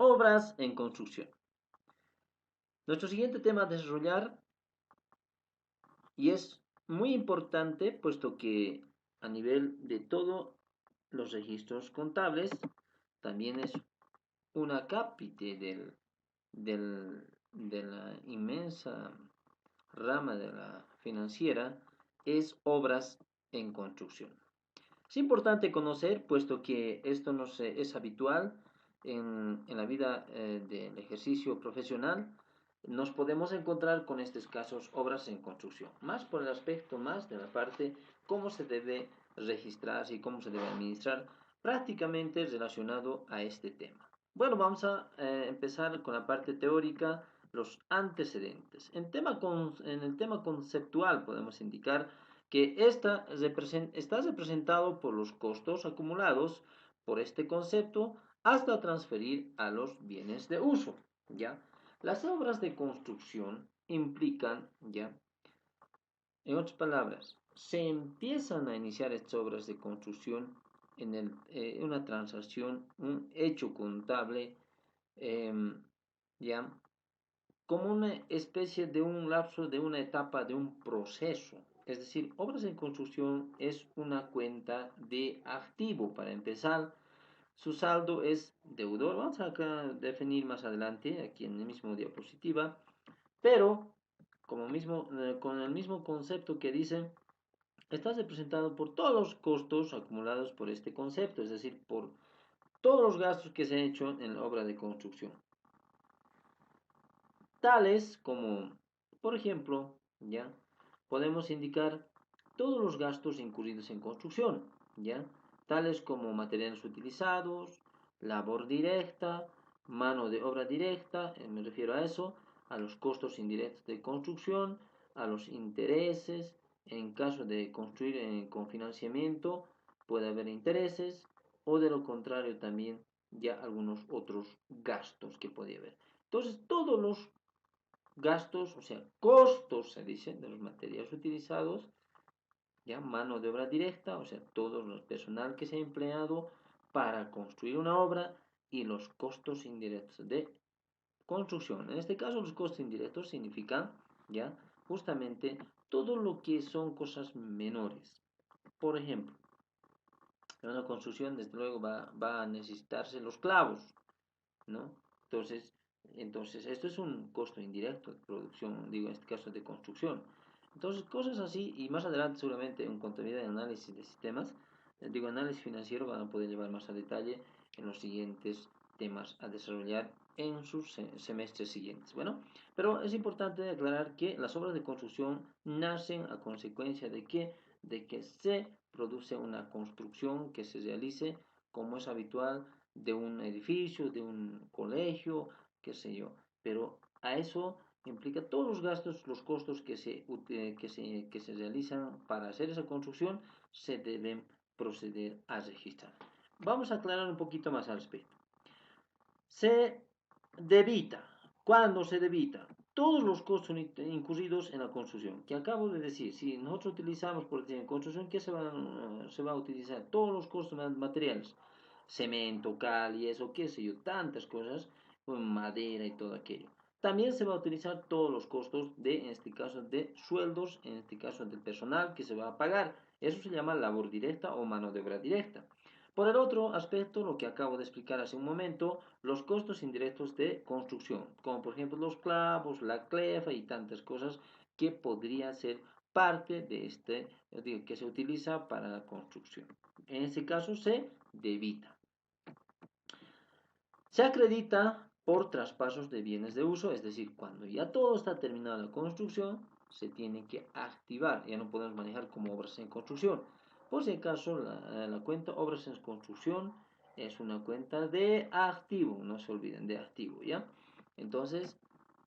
Obras en construcción. Nuestro siguiente tema a desarrollar, y es muy importante puesto que a nivel de todos los registros contables, también es una cápite de la inmensa rama de la financiera, es obras en construcción. Es importante conocer, puesto que esto no es habitual en la vida del ejercicio profesional, nos podemos encontrar con estos casos obras en construcción, más por el aspecto más de la parte cómo se debe registrarse y cómo se debe administrar, prácticamente relacionado a este tema. Bueno, vamos a empezar con la parte teórica, los antecedentes. En el tema conceptual podemos indicar que está representado por los costos acumulados por este concepto hasta transferir a los bienes de uso, ¿ya? Las obras de construcción implican, ¿ya? En otras palabras, se empiezan a iniciar estas obras de construcción en una transacción, un hecho contable, ¿ya? Como una especie de un lapso, de una etapa, de un proceso. Es decir, obras en construcción es una cuenta de activo. Para empezar, su saldo es deudor. Vamos a definir más adelante, aquí en el mismo diapositiva, pero con el mismo concepto que dice, está representado por todos los costos acumulados por este concepto, es decir, por todos los gastos que se han hecho en la obra de construcción. Tales como, por ejemplo, ya podemos indicar todos los gastos incurridos en construcción, ya tales como materiales utilizados, labor directa, mano de obra directa, me refiero a eso, a los costos indirectos de construcción, a los intereses, en caso de construir con financiamiento puede haber intereses, o de lo contrario también ya algunos otros gastos que puede haber. Entonces, todos los gastos, o sea, costos, se dice, de los materiales utilizados, ya mano de obra directa, o sea, todo el personal que se ha empleado para construir una obra y los costos indirectos de construcción. En este caso, los costos indirectos significan, ya, justamente todo lo que son cosas menores. Por ejemplo, en una construcción, desde luego, va a necesitarse los clavos, ¿no? Esto es un costo indirecto de producción, digo, en este caso de construcción. Entonces, cosas así, y más adelante seguramente en contabilidad y análisis de sistemas, digo, análisis financiero van a poder llevar más a detalle en los siguientes temas a desarrollar en sus semestres siguientes. Bueno, pero es importante aclarar que las obras de construcción nacen a consecuencia de que se produce una construcción que se realice como es habitual de un edificio, de un colegio, qué sé yo. Pero a eso implica todos los gastos, los costos que se realizan para hacer esa construcción, se deben proceder a registrar. Vamos a aclarar un poquito más al respecto. Se debita. ¿Cuándo se debita? Todos los costos incurridos en la construcción, que acabo de decir, si nosotros utilizamos, por decir, en construcción, ¿qué se va a utilizar? Todos los costos materiales, cemento, cal y eso, qué sé yo, tantas cosas, madera y todo aquello. También se va a utilizar todos los costos de, en este caso, de sueldos, en este caso del personal que se va a pagar. Eso se llama labor directa o mano de obra directa. Por el otro aspecto, lo que acabo de explicar hace un momento, los costos indirectos de construcción, como por ejemplo los clavos, la clefa y tantas cosas que podría ser parte de que se utiliza para la construcción. En este caso se debita. Se acredita por traspasos de bienes de uso, es decir, cuando ya todo está terminado la construcción, se tiene que activar, ya no podemos manejar como obras en construcción. Por si acaso, la cuenta obras en construcción es una cuenta de activo, no se olviden de activo, ¿ya? Entonces,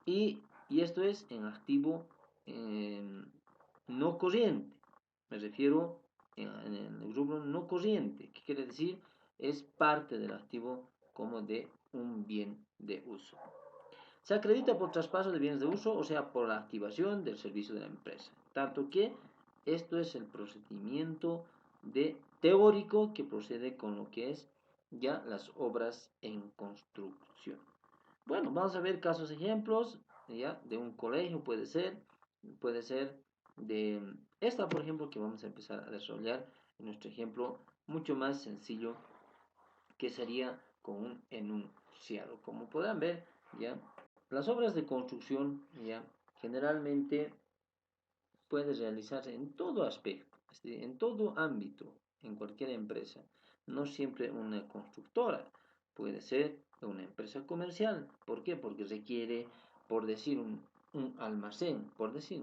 y esto es en activo no corriente, me refiero en el rubro no corriente, que quiere decir es parte del activo como de un bien de uso. Se acredita por traspaso de bienes de uso, o sea, por la activación del servicio de la empresa. Tanto que esto es el procedimiento teórico que procede con lo que es ya las obras en construcción. Bueno, vamos a ver casos ejemplos, ya, de un colegio puede ser de esta, por ejemplo, que vamos a empezar a desarrollar en nuestro ejemplo mucho más sencillo, que sería con un enunciado. Como podrán ver, ya, las obras de construcción, ya, generalmente puede realizarse en todo aspecto, es decir, en todo ámbito, en cualquier empresa. No siempre una constructora, puede ser una empresa comercial. ¿Por qué? Porque requiere, por decir, un almacén, por decir,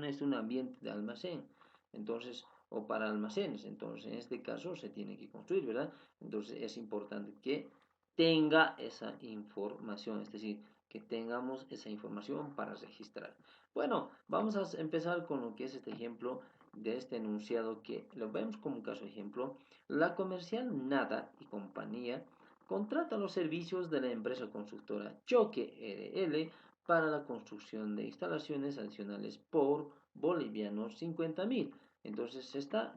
es un ambiente de almacén. Entonces, o para almacenes, entonces en este caso se tiene que construir, ¿verdad? Entonces es importante que tenga esa información, es decir, que tengamos esa información para registrar. Bueno, vamos a empezar con lo que es este ejemplo de este enunciado que lo vemos como caso ejemplo. La comercial Nada y compañía contrata los servicios de la empresa constructora Choque RL para la construcción de instalaciones adicionales por bolivianos 50.000. Entonces se está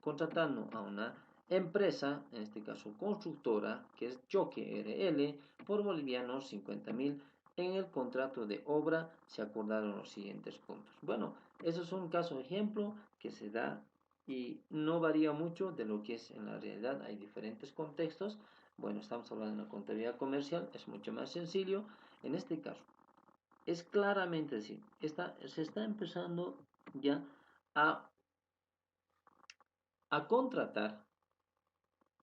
contratando a una empresa, en este caso constructora, que es Choque RL, por bolivianos 50.000. En el contrato de obra se acordaron los siguientes puntos. Bueno, eso es un caso ejemplo que se da y no varía mucho de lo que es en la realidad. Hay diferentes contextos. Bueno, estamos hablando de una contabilidad comercial, es mucho más sencillo. En este caso, es claramente decir, se está empezando ya a, a contratar.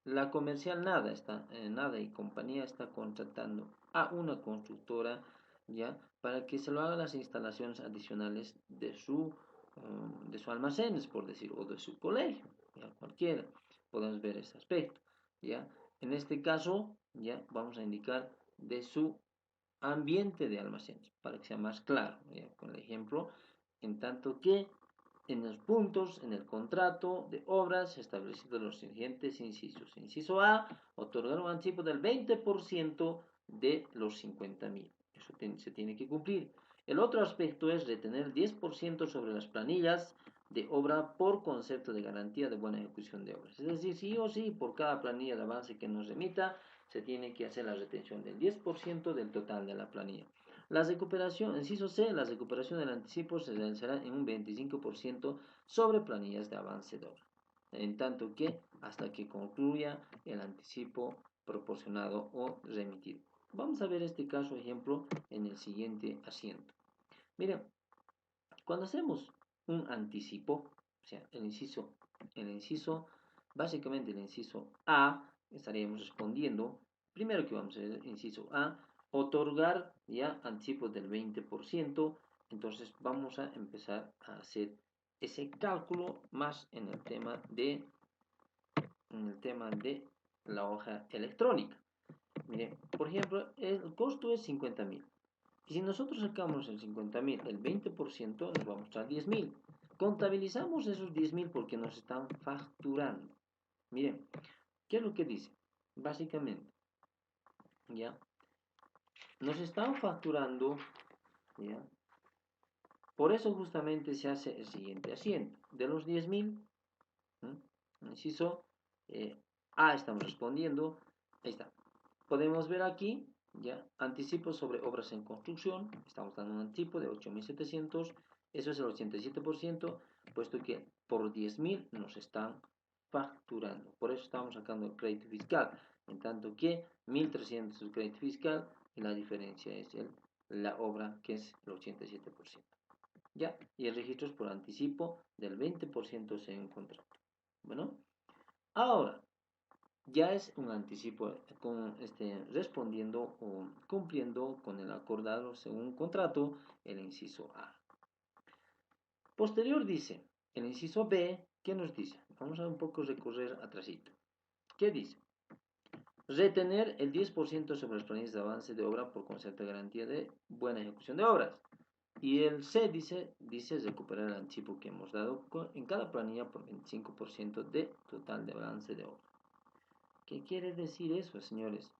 La comercial Nada y compañía está contratando a una constructora, ya, para que se lo haga las instalaciones adicionales de su almacenes, por decir, o de su colegio, ya, cualquiera. Podemos ver ese aspecto, ya. En este caso, ya, vamos a indicar de su ambiente de almacenes, para que sea más claro, ya, con el ejemplo, en tanto que en los puntos, en el contrato de obras establecidos los siguientes incisos. Inciso A, otorgar un anticipo del 20% de los 50.000. Eso se tiene que cumplir. El otro aspecto es retener el 10% sobre las planillas de obra por concepto de garantía de buena ejecución de obras. Es decir, sí o sí, por cada planilla de avance que nos remita, se tiene que hacer la retención del 10% del total de la planilla. La recuperación, inciso C, la recuperación del anticipo se realizará en un 25% sobre planillas de avance de obra, en tanto que hasta que concluya el anticipo proporcionado o remitido. Vamos a ver este caso ejemplo en el siguiente asiento. Miren, cuando hacemos un anticipo, o sea, básicamente el inciso A, estaríamos respondiendo, primero que vamos a hacer, inciso A, otorgar ya anticipos del 20%, entonces vamos a empezar a hacer ese cálculo más en el tema de la hoja electrónica. Miren, por ejemplo, el costo es 50.000. Y si nosotros sacamos el 50.000, el 20% nos va a mostrar 10.000. Contabilizamos esos 10.000 porque nos están facturando. Miren, ¿qué es lo que dice? Básicamente, ¿ya? Nos están facturando, ¿ya? Por eso justamente se hace el siguiente asiento. De los 10.000, inciso A estamos respondiendo. Ahí está. Podemos ver aquí, ya, anticipo sobre obras en construcción. Estamos dando un anticipo de 8.700. Eso es el 87%, puesto que por 10.000 nos están facturando. Por eso estamos sacando el crédito fiscal. En tanto que 1.300 es el crédito fiscal y la diferencia es la obra, que es el 87%. ¿Ya? Y el registro es por anticipo del 20% según contrato. Bueno, ahora ya es un anticipo respondiendo o cumpliendo con el acordado según contrato, el inciso A. Posterior dice, el inciso B, ¿qué nos dice? Vamos a un poco recorrer atrásito. ¿Qué dice? Retener el 10% sobre los planes de avance de obra por concepto de garantía de buena ejecución de obras. Y el C dice recuperar el anticipo que hemos dado en cada planilla por 25% de total de avance de obra. ¿Qué quiere decir eso, señores?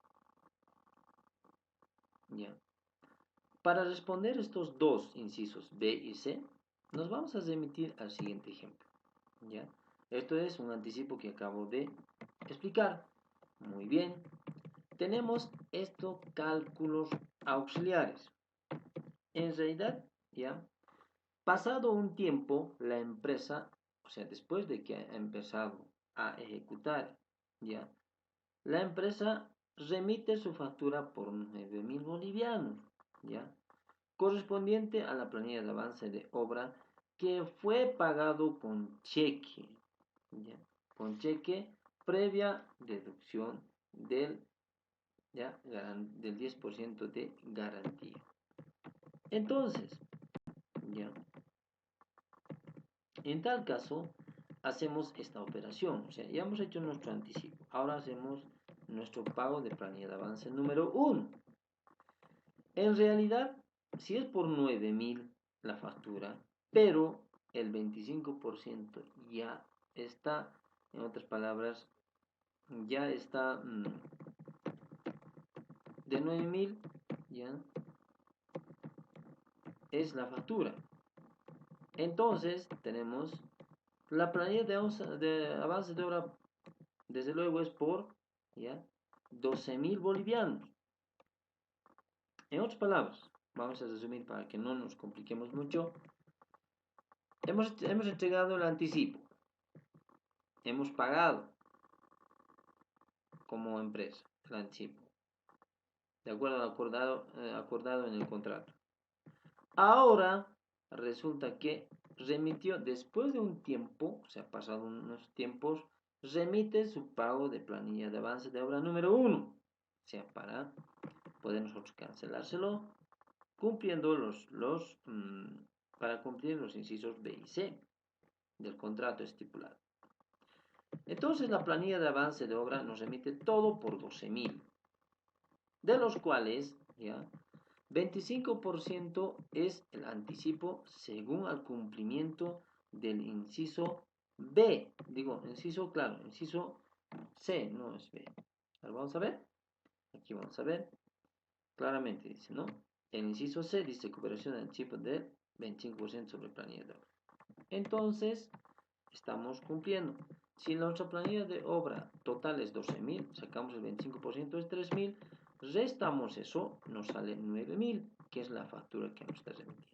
Ya. Para responder estos dos incisos B y C, nos vamos a remitir al siguiente ejemplo. ¿Ya? Esto es un anticipo que acabo de explicar. Muy bien. Tenemos estos cálculos auxiliares. En realidad, ya, pasado un tiempo, la empresa, o sea, después de que ha empezado a ejecutar, ya, la empresa remite su factura por 9.000 bolivianos, ya, correspondiente a la planilla de avance de obra que fue pagado con cheque, ¿ya? Con cheque previa deducción del, ¿ya? Del 10% de garantía. Entonces, ¿ya? En tal caso, hacemos esta operación, o sea, ya hemos hecho nuestro anticipo, ahora hacemos nuestro pago de planilla de avance número 1. En realidad, si es por 9.000 la factura, pero el 25% ya está, en otras palabras, ya está de 9.000, ya es la factura. Entonces, tenemos la planilla de avance de obra, desde luego es por, ya, 12.000 bolivianos. En otras palabras, vamos a resumir para que no nos compliquemos mucho. Hemos entregado el anticipo, hemos pagado como empresa el anticipo, de acuerdo al acordado en el contrato. Ahora resulta que remitió después de un tiempo, o sea, pasado unos tiempos, remite su pago de planilla de avance de obra número 1, o sea, para poder nosotros cancelárselo, cumpliendo para cumplir los incisos B y C del contrato estipulado. Entonces la planilla de avance de obra nos remite todo por 12.000, de los cuales, ya, 25% es el anticipo según al cumplimiento del inciso B. Digo, inciso, claro, inciso C, no es B. Ahora vamos a ver. Aquí vamos a ver. Claramente dice, ¿no? El inciso C dice cooperación de anticipo del 25% sobre planilla de obra. Entonces, estamos cumpliendo. Si nuestra planilla de obra total es 12.000, sacamos el 25%, es 3.000, restamos eso, nos sale 9.000, que es la factura que nos está remitiendo.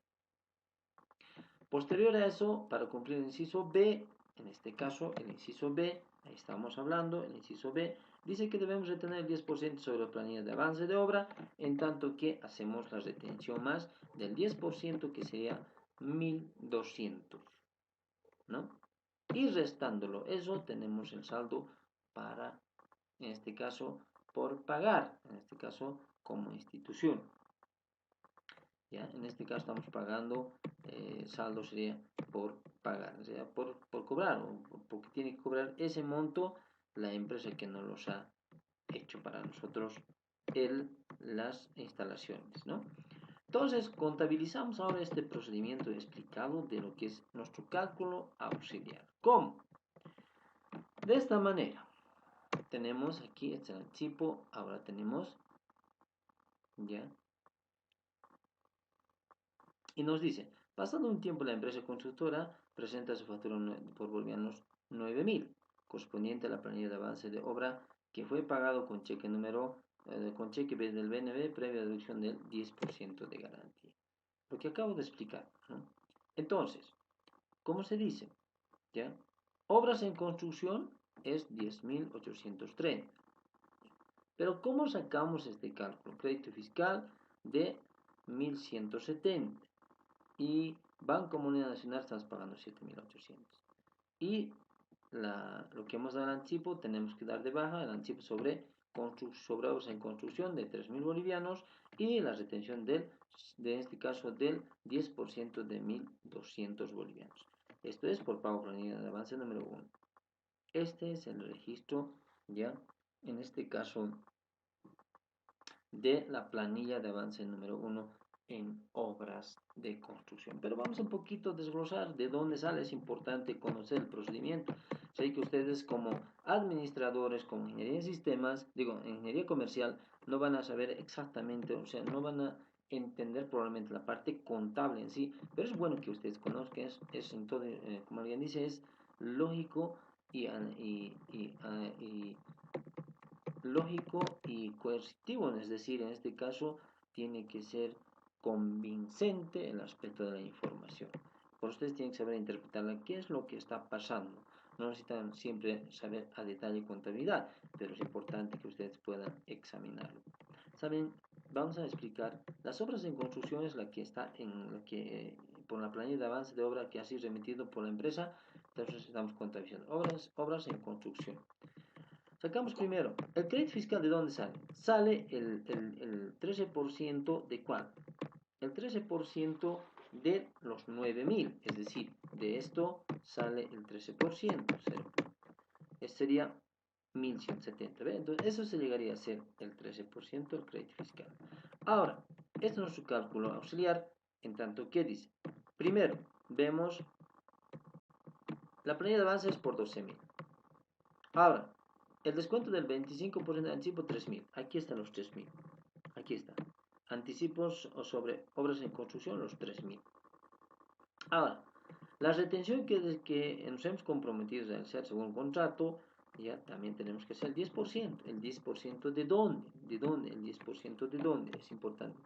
Posterior a eso, para cumplir el inciso B, en este caso el inciso B, ahí estamos hablando, el inciso B, dice que debemos retener el 10% sobre la planilla de avance de obra, en tanto que hacemos la retención más del 10%, que sería 1.200, ¿no? Y restándolo eso, tenemos el saldo para, en este caso, por pagar, en este caso, como institución. ¿Ya? En este caso estamos pagando, saldo sería por pagar, o sea, por cobrar, o porque tiene que cobrar ese monto la empresa que nos los ha hecho para nosotros las instalaciones, ¿no? Entonces, contabilizamos ahora este procedimiento explicado de lo que es nuestro cálculo auxiliar. ¿Cómo? De esta manera, tenemos aquí este anticipo, ahora tenemos, ¿ya? Y nos dice, pasando un tiempo la empresa constructora presenta su factura por bolivianos 9.000, correspondiente a la planilla de avance de obra que fue pagado con cheque con cheque del BNB previa deducción del 10% de garantía. Lo que acabo de explicar, ¿no? Entonces, ¿cómo se dice? ¿Ya? Obras en construcción es 10.830. Pero ¿cómo sacamos este cálculo? Crédito fiscal de 1.170 y Banco Moneda Nacional estamos pagando 7.800. Y lo que hemos dado al anticipo tenemos que dar de baja el anticipo sobre obras en construcción de 3.000 bolivianos y la retención de este caso del 10% de 1.200 bolivianos. Esto es por pago planilla de avance número 1. Este es el registro, ya, en este caso, de la planilla de avance número 1 en obras de construcción. Pero vamos un poquito a desglosar de dónde sale. Es importante conocer el procedimiento. Sé que ustedes como administradores, como ingeniería en sistemas, digo, en ingeniería comercial, no van a saber exactamente, o sea, no van a entender probablemente la parte contable en sí, pero es bueno que ustedes conozcan, es en todo, como alguien dice, es lógico y lógico y coercitivo, es decir, en este caso tiene que ser convincente el aspecto de la información. Por ustedes tienen que saber interpretarla, qué es lo que está pasando. No necesitan siempre saber a detalle contabilidad, pero es importante que ustedes puedan examinarlo. ¿Saben? Vamos a explicar. Las obras en construcción es la que está en la que por la planilla de avance de obra que ha sido remitido por la empresa. Entonces estamos contabilizando obras en construcción. Sacamos primero, el crédito fiscal, ¿de dónde sale? Sale el 13% de cuál? El 13% de los 9.000, es decir, de esto sale el 13%, este sería 1.170, ¿ve? Entonces eso se llegaría a ser el 13% del crédito fiscal. Ahora, este es su cálculo auxiliar, en tanto que dice, primero, vemos la planilla de avance es por 12.000. Ahora, el descuento del 25% de anticipo, 3.000. Aquí están los 3.000. Aquí está. Anticipos sobre obras en construcción, los 3.000. Ahora, la retención que nos hemos comprometido a realizar según contrato, ya también tenemos que hacer el 10%. ¿El 10% de dónde? ¿De dónde? ¿El 10% de dónde? Es importante.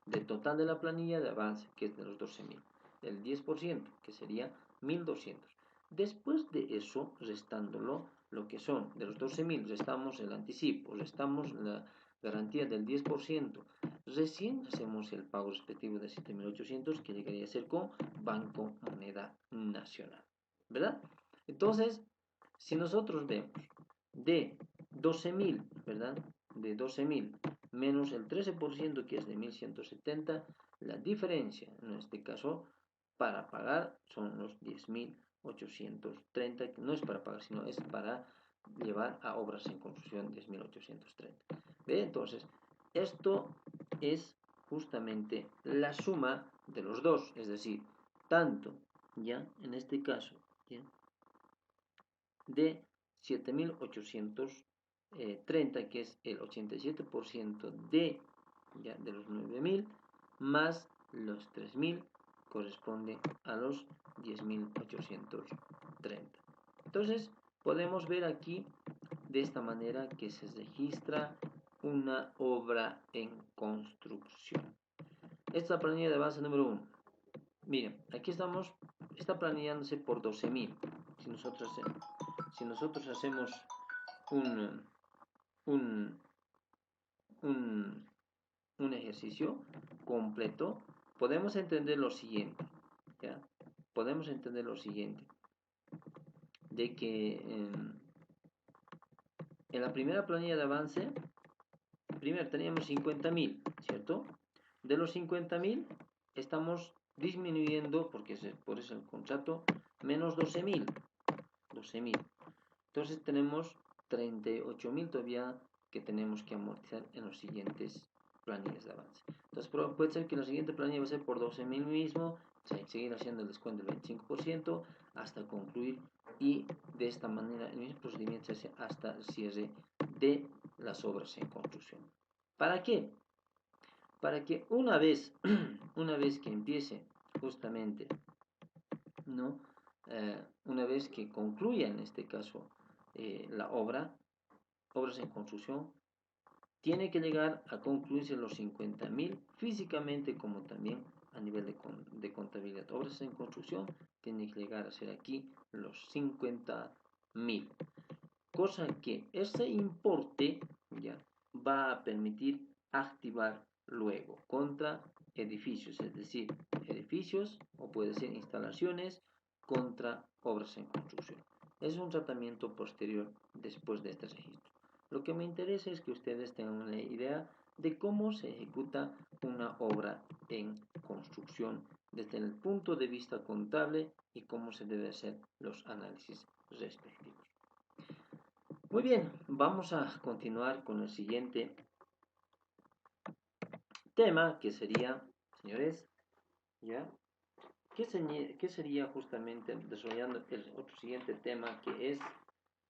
Del total de la planilla de avance, que es de los 12.000. El 10%, que sería 1.200. Después de eso, restándolo, lo que son de los 12.000, restamos el anticipo, restamos la garantía del 10%, recién hacemos el pago respectivo de 7.800, que llegaría a ser con Banco Moneda Nacional, ¿verdad? Entonces, si nosotros vemos de 12.000, ¿verdad? De 12.000 menos el 13% que es de 1.170, la diferencia en este caso para pagar son los 10.830, que no es para pagar, sino es para llevar a obras en construcción 10.830. ¿Ve? Entonces, esto es justamente la suma de los dos, es decir, tanto, ya, en este caso, ¿ya? De 7.830, que es el 87% de los 9.000, más los 3.000, corresponde a los 10.830. Entonces, podemos ver aquí de esta manera que se registra una obra en construcción. Esta planilla de base número 1. Miren, aquí está planillándose por 12.000. Si nosotros hacemos un, un, un ejercicio completo, podemos entender lo siguiente, ¿ya? Podemos entender lo siguiente, de que en la primera planilla de avance, primero teníamos 50.000, ¿cierto? De los 50.000 estamos disminuyendo, porque por eso el contrato, menos 12.000. Entonces tenemos 38.000 todavía que tenemos que amortizar en los siguientes planillas de avance. Entonces puede ser que la siguiente planilla va a ser por 12.000 mismo, seguir haciendo el descuento del 25% hasta concluir, y de esta manera el mismo procedimiento se hace hasta el cierre de las obras en construcción. ¿Para qué? Para que una vez que empiece justamente, ¿no? Una vez que concluya en este caso la obras en construcción, tiene que llegar a concluirse los 50.000 físicamente como también a nivel de contabilidad. Obras en construcción tiene que llegar a ser aquí los 50.000. Cosa que ese importe ya va a permitir activar luego contra edificios, es decir, edificios o puede ser instalaciones contra obras en construcción. Es un tratamiento posterior después de este registro. Lo que me interesa es que ustedes tengan una idea de cómo se ejecuta una obra en construcción desde el punto de vista contable y cómo se deben hacer los análisis respectivos. Muy bien, vamos a continuar con el siguiente tema, que sería, señores, ¿ya? ¿Qué sería justamente desarrollando el otro siguiente tema, que es,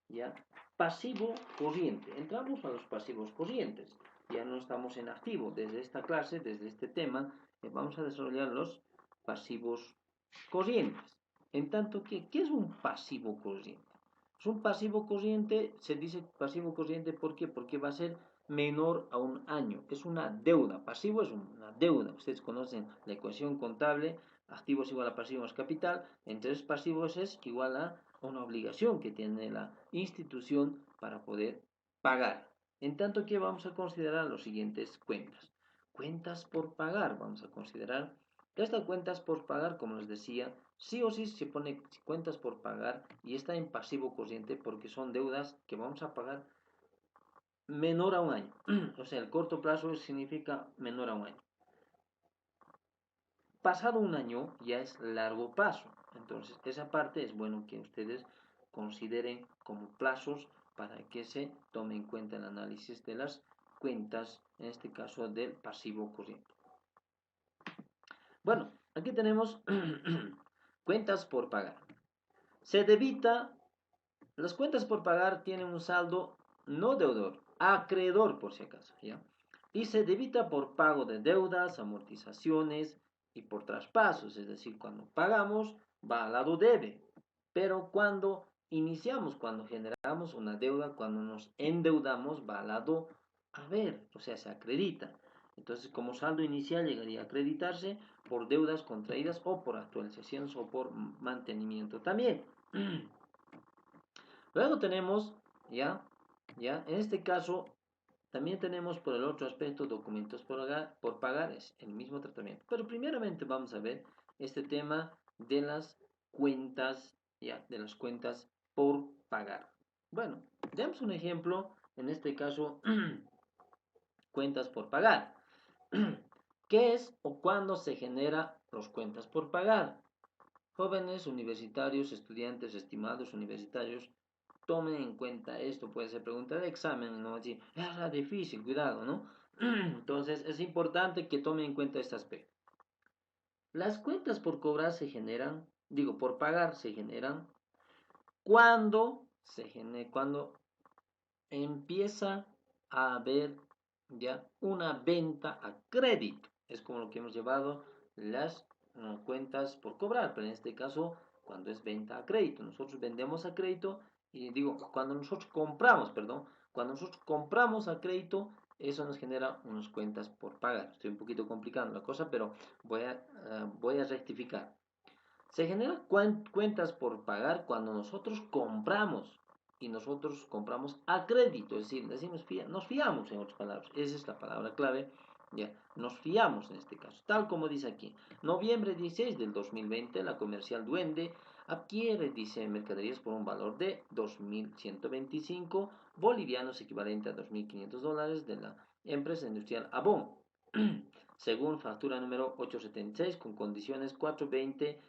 ya, pasivo corriente? Entramos a los pasivos corrientes, ya no estamos en activo. Desde esta clase, desde este tema, vamos a desarrollar los pasivos corrientes. En tanto que, ¿qué es un pasivo corriente? Es un pasivo corriente, se dice pasivo corriente ¿por qué? Porque va a ser menor a un año. Es una deuda. Pasivo es una deuda. Ustedes conocen la ecuación contable. Activo es igual a pasivo más capital. Entonces pasivos es igual a una obligación que tiene la institución para poder pagar. En tanto que vamos a considerar las siguientes cuentas. Cuentas por pagar. Vamos a considerar estas cuentas por pagar, como les decía, sí o sí se pone cuentas por pagar y está en pasivo corriente porque son deudas que vamos a pagar menor a un año. O sea, el corto plazo significa menor a un año. Pasado un año ya es largo plazo. Entonces, esa parte es bueno que ustedes consideren como plazos para que se tome en cuenta el análisis de las cuentas, en este caso del pasivo corriente. Bueno, aquí tenemos cuentas por pagar. Se debita, las cuentas por pagar tienen un saldo no deudor, acreedor por si acaso, ¿ya? Y se debita por pago de deudas, amortizaciones y por traspasos, es decir, cuando pagamos va al lado debe, pero cuando iniciamos, cuando generamos una deuda, cuando nos endeudamos va al lado haber, o sea, se acredita. Entonces, como saldo inicial llegaría a acreditarse por deudas contraídas o por actualizaciones o por mantenimiento también. Luego tenemos, en este caso, también tenemos por el otro aspecto documentos por pagar, es el mismo tratamiento. Pero primeramente vamos a ver este tema de las cuentas, de las cuentas por pagar. Bueno, demos un ejemplo, en este caso, cuentas por pagar. ¿Qué es o cuándo se genera las cuentas por pagar? Jóvenes universitarios, estudiantes, estimados universitarios, tomen en cuenta esto, puede ser pregunta de examen, no así, es difícil, cuidado, ¿no? Entonces es importante que tomen en cuenta este aspecto. Las cuentas por cobrar se generan, digo, por pagar se generan cuando empieza a haber ya una venta a crédito. Es como lo que hemos llevado las cuentas por cobrar, pero en este caso cuando es venta a crédito. Nosotros vendemos a crédito y digo, cuando nosotros compramos, perdón, cuando nosotros compramos a crédito, eso nos genera unas cuentas por pagar. Estoy un poquito complicando la cosa, pero voy a rectificar. Se generan cuentas por pagar cuando nosotros compramos y nosotros compramos a crédito, es decir, decimos nos fiamos en otras palabras, esa es la palabra clave, ya, nos fiamos en este caso, tal como dice aquí, noviembre 16 del 2020, la comercial Duende adquiere, dice, mercaderías por un valor de 2.125 bolivianos, equivalente a $2.500 de la empresa industrial Avon, según factura número 876 con condiciones 420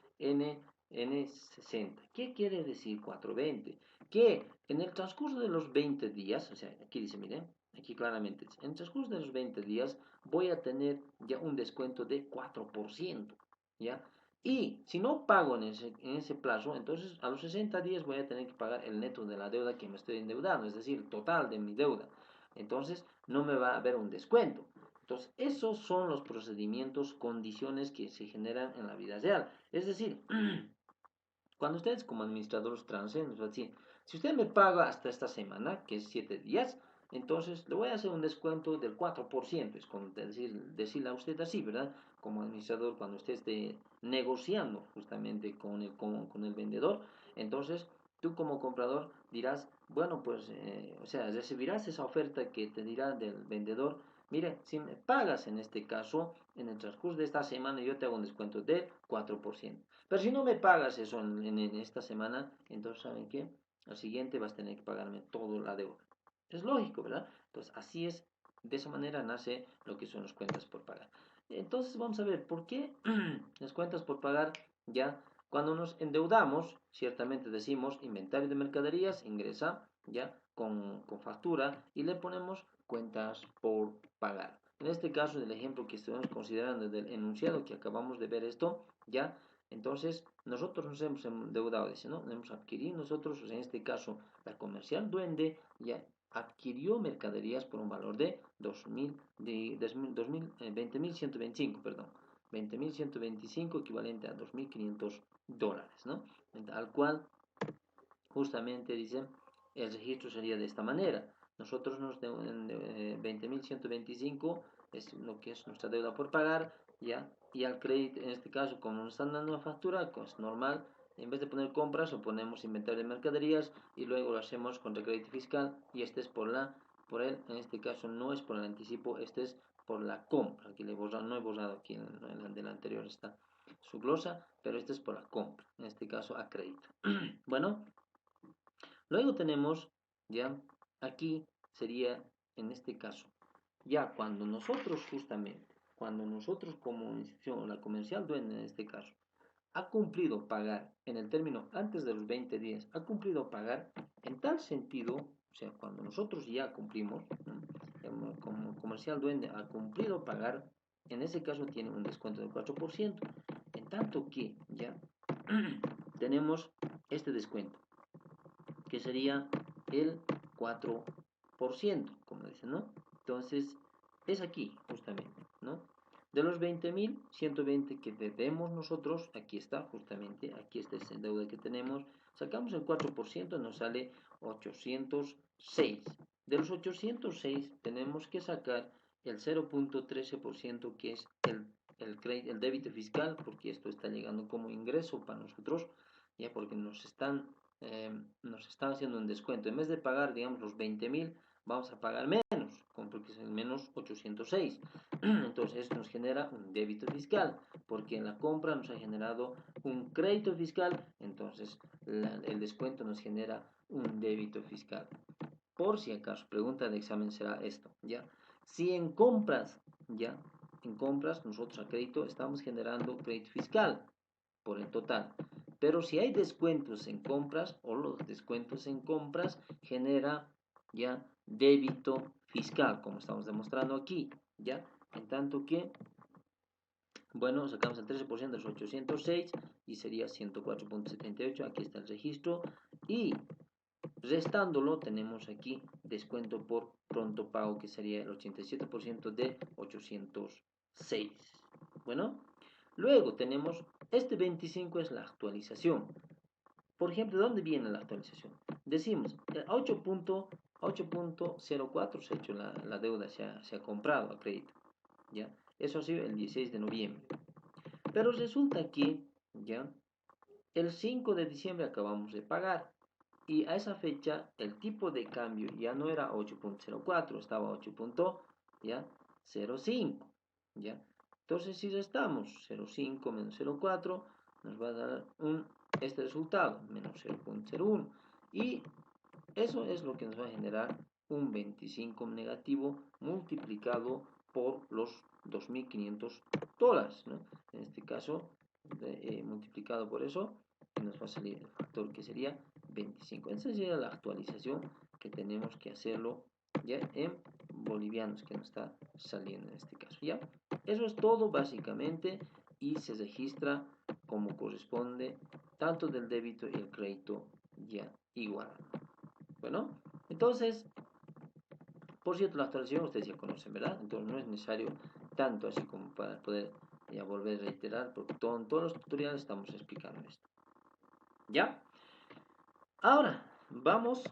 N60. ¿Qué quiere decir 420? Que en el transcurso de los 20 días, o sea, aquí dice, miren, aquí claramente dice, en el transcurso de los 20 días voy a tener ya un descuento de 4%, ¿ya? Y si no pago en ese plazo, entonces a los 60 días voy a tener que pagar el neto de la deuda que me estoy endeudando, es decir, el total de mi deuda. Entonces no me va a haber un descuento. Entonces, esos son los procedimientos, condiciones que se generan en la vida real. Es decir, cuando ustedes como administradores transeen, es decir, si usted me paga hasta esta semana, que es 7 días, entonces le voy a hacer un descuento del 4%. Es como decirle a usted así, ¿verdad? Como administrador, cuando usted esté negociando justamente con el vendedor, entonces tú como comprador dirás, bueno, pues, o sea, recibirás esa oferta que te dirá del vendedor. Mire, si me pagas en este caso, en el transcurso de esta semana, yo te hago un descuento del 4%. Pero si no me pagas eso en esta semana, entonces, ¿saben qué? Al siguiente vas a tener que pagarme toda la deuda. Es lógico, ¿verdad? Entonces, así es, de esa manera nace lo que son las cuentas por pagar. Entonces, vamos a ver, ¿por qué las cuentas por pagar ya? Cuando nos endeudamos, ciertamente decimos inventario de mercaderías, ingresa ya con factura y le ponemos cuentas por pagar. En este caso, del ejemplo que estuvimos considerando del enunciado que acabamos de ver esto, ya, entonces nosotros nos hemos endeudado, dice, ¿no? Hemos adquirido nosotros, o sea, en este caso, la comercial Duende ya adquirió mercaderías por un valor de 20.125, perdón, 20.125 equivalente a $2.500, ¿no? Al cual justamente dice, el registro sería de esta manera. Nosotros nos de 20.125 es lo que es nuestra deuda por pagar, ¿ya? Y al crédito, en este caso, como nos están dando una factura, pues normal, en vez de poner compras, o ponemos inventario de mercaderías y luego lo hacemos contra crédito fiscal, y este es por él, en este caso no es por el anticipo, este es por la compra. Aquí le he borrado, no he borrado aquí en el del anterior está su glosa, pero este es por la compra, en este caso a crédito. Bueno, luego tenemos ya aquí sería en este caso, ya cuando nosotros justamente, cuando nosotros como institución, la comercial dueña en este caso, ha cumplido pagar en el término antes de los 20 días, ha cumplido pagar en tal sentido, o sea, cuando nosotros ya cumplimos, ¿no? Como comercial dueño ha cumplido pagar, en ese caso tiene un descuento del 4%, en tanto que ya tenemos este descuento, que sería el 4%, como dicen, ¿no? Entonces, es aquí, justamente, ¿no? De los 20.120 que debemos nosotros, aquí está, justamente, aquí está esa deuda que tenemos, sacamos el 4%, nos sale 806. De los 806 tenemos que sacar el 0.13%, que es el débito fiscal, porque esto está llegando como ingreso para nosotros, ya porque nos están haciendo un descuento. En vez de pagar, digamos, los 20.000, vamos a pagar menos, porque es el menos 806. Entonces, esto nos genera un débito fiscal, porque en la compra nos ha generado un crédito fiscal, entonces el descuento nos genera un débito fiscal. Por si acaso, pregunta de examen será esto, ¿ya? Si en compras, ¿ya? En compras, nosotros a crédito estamos generando crédito fiscal por el total. Pero si hay descuentos en compras o los descuentos en compras genera ya débito fiscal, como estamos demostrando aquí, ¿ya? En tanto que, bueno, sacamos el 13% de los 806 y sería 104.78, aquí está el registro, y restándolo tenemos aquí descuento por pronto pago, que sería el 87% de 806. Bueno, luego tenemos, este 25 es la actualización. Por ejemplo, ¿de dónde viene la actualización? Decimos, a 8.04 se ha hecho la deuda, se ha comprado a crédito, ¿ya? Eso ha sido el 16 de noviembre. Pero resulta que, ¿ya? El 5 de diciembre acabamos de pagar. Y a esa fecha el tipo de cambio ya no era 8.04, estaba 8.05, ¿ya? Entonces si restamos 0.5 menos 0.4 nos va a dar este resultado, menos 0.01. Y eso es lo que nos va a generar un 25 negativo multiplicado por los $2.500, ¿no? En este caso, multiplicado por eso, nos va a salir el factor que sería 25. Esa sería la actualización que tenemos que hacerlo ya en bolivianos, que nos está saliendo en este caso, ¿ya? Eso es todo básicamente, y se registra como corresponde tanto del débito y el crédito ya igual. Bueno, entonces, por cierto, la actualización ustedes ya conocen, ¿verdad? Entonces no es necesario tanto así como para poder ya volver a reiterar, porque en todos los tutoriales estamos explicando esto. ¿Ya? Ahora, vamos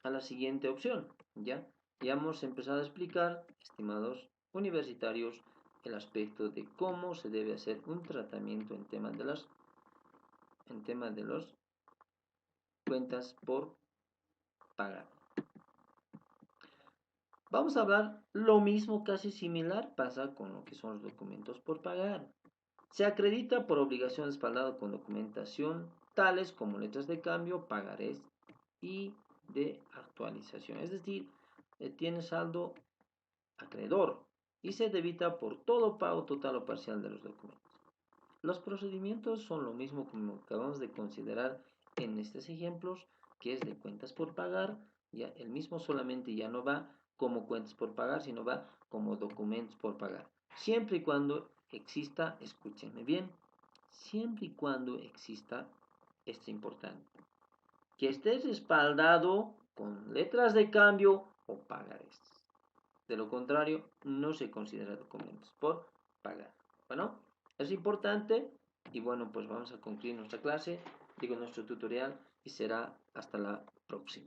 a la siguiente opción, ¿ya? Ya hemos empezado a explicar, estimados universitarios, el aspecto de cómo se debe hacer un tratamiento en tema de las cuentas por pagar. Vamos a hablar lo mismo, casi similar, pasa con lo que son los documentos por pagar. Se acredita por obligación respaldado con documentación tales como letras de cambio, pagarés y de actualización. Es decir, tiene saldo acreedor y se debita por todo pago total o parcial de los documentos. Los procedimientos son lo mismo como acabamos de considerar en estos ejemplos, que es de cuentas por pagar. Ya el mismo solamente ya no va como cuentas por pagar, sino va como documentos por pagar. Siempre y cuando exista, escúchenme bien, siempre y cuando exista, esto es importante, que esté respaldado con letras de cambio o pagarés. De lo contrario, no se considera documentos por pagar. Bueno, es importante, y bueno, pues vamos a concluir nuestra clase, digo nuestro tutorial, y será hasta la próxima.